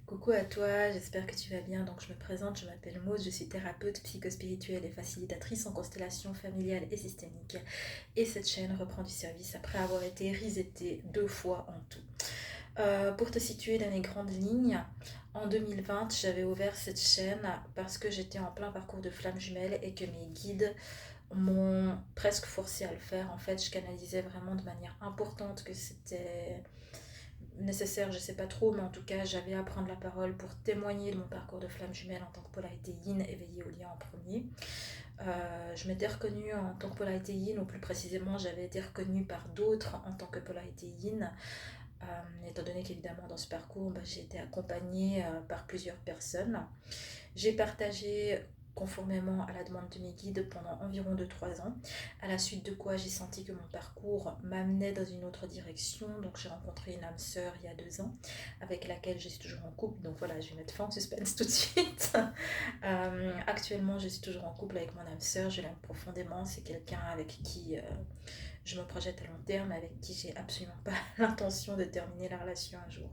Coucou à toi, j'espère que tu vas bien. Donc je me présente, je m'appelle Maud, je suis thérapeute psychospirituelle et facilitatrice en constellation familiale et systémique. Et cette chaîne reprend du service après avoir été resetée 2 fois en tout. Pour te situer dans les grandes lignes, en 2020, j'avais ouvert cette chaîne parce que j'étais en plein parcours de flamme jumelle et que mes guides m'ont presque forcé à le faire. En fait, je canalisais vraiment de manière importante que c'était nécessaire, je sais pas trop, mais en tout cas, j'avais à prendre la parole pour témoigner de mon parcours de flamme jumelle en tant que polarité yin éveillée au lien en premier. Je m'étais reconnue en tant que polarité yin, ou plus précisément, j'avais été reconnue par d'autres en tant que polarité yin, étant donné qu'évidemment, dans ce parcours, j'ai été accompagnée par plusieurs personnes. J'ai partagé conformément à la demande de mes guides pendant environ 2-3 ans, à la suite de quoi j'ai senti que mon parcours m'amenait dans une autre direction. Donc j'ai rencontré une âme sœur il y a 2 ans, avec laquelle je suis toujours en couple. Donc voilà, je vais mettre fin au suspense tout de suite. Actuellement, je suis toujours en couple avec mon âme sœur, je l'aime profondément. C'est quelqu'un avec qui je me projette à long terme, avec qui j'ai absolument pas l'intention de terminer la relation un jour.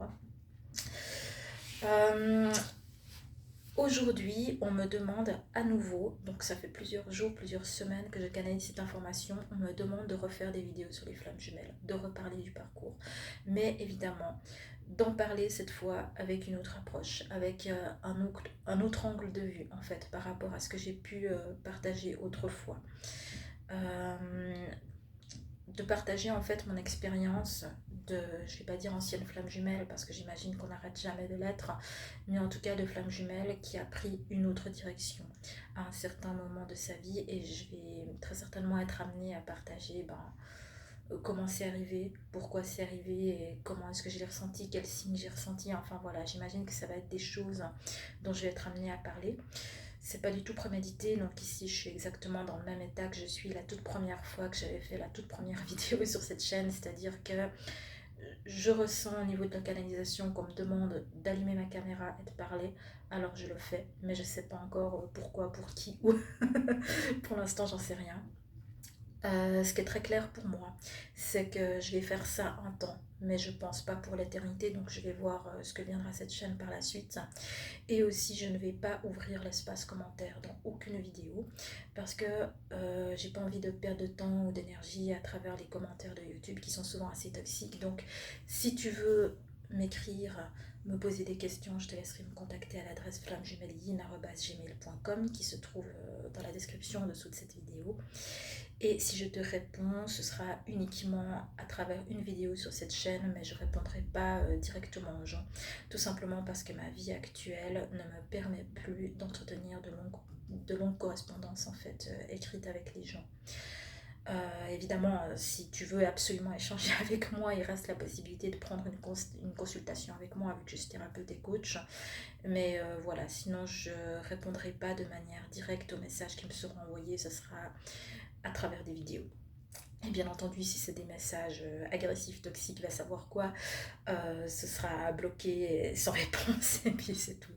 Euh, Aujourd'hui, on me demande à nouveau, donc ça fait plusieurs jours, plusieurs semaines que je canalise cette information, on me demande de refaire des vidéos sur les flammes jumelles, de reparler du parcours. Mais évidemment, d'en parler cette fois avec une autre approche, avec un autre angle de vue en fait par rapport à ce que j'ai pu partager autrefois. Euh, de partager en fait mon expérience de, je vais pas dire ancienne flamme jumelle parce que j'imagine qu'on n'arrête jamais de l'être, mais en tout cas de flamme jumelle qui a pris une autre direction à un certain moment de sa vie, et je vais très certainement être amenée à partager comment c'est arrivé, pourquoi c'est arrivé et comment est-ce que j'ai ressenti, quels signes j'ai ressenti, enfin voilà, j'imagine que ça va être des choses dont je vais être amenée à parler. C'est pas du tout prémédité, donc ici je suis exactement dans le même état que je suis la toute première fois que j'avais fait la toute première vidéo sur cette chaîne, c'est-à-dire que je ressens au niveau de la canalisation qu'on me demande d'allumer ma caméra et de parler, alors je le fais, mais je sais pas encore pourquoi, pour qui, ou pour l'instant j'en sais rien. Ce qui est très clair pour moi, c'est que je vais faire ça un temps, mais je pense pas pour l'éternité, donc je vais voir ce que viendra cette chaîne par la suite. Et aussi, je ne vais pas ouvrir l'espace commentaire dans aucune vidéo parce que j'ai pas envie de perdre de temps ou d'énergie à travers les commentaires de YouTube qui sont souvent assez toxiques. Donc, si tu veux m'écrire, me poser des questions, je te laisserai me contacter à l'adresse flammejumeline@gmail.com qui se trouve dans la description en dessous de cette vidéo. Et si je te réponds, ce sera uniquement à travers une vidéo sur cette chaîne, mais je ne répondrai pas directement aux gens. Tout simplement parce que ma vie actuelle ne me permet plus d'entretenir de longues correspondances en fait, écrites avec les gens. Évidemment, si tu veux absolument échanger avec moi, il reste la possibilité de prendre une consultation avec moi, vu que je suis thérapeute et coach. Mais voilà, sinon je ne répondrai pas de manière directe aux messages qui me seront envoyés, ce sera à travers des vidéos. Et bien entendu, si c'est des messages agressifs, toxiques, va savoir quoi, ce sera bloqué sans réponse, et puis c'est tout.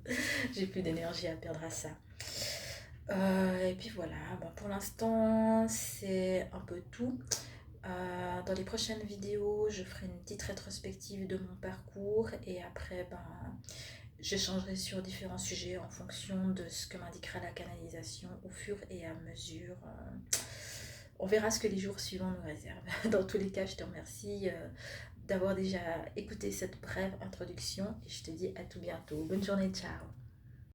J'ai plus d'énergie à perdre à ça. Et puis voilà, pour l'instant, c'est un peu tout. Dans les prochaines vidéos, je ferai une petite rétrospective de mon parcours, et après, j'échangerai sur différents sujets en fonction de ce que m'indiquera la canalisation au fur et à mesure. On verra ce que les jours suivants nous réservent. Dans tous les cas, je te remercie d'avoir déjà écouté cette brève introduction et je te dis à tout bientôt. Bonne journée, ciao.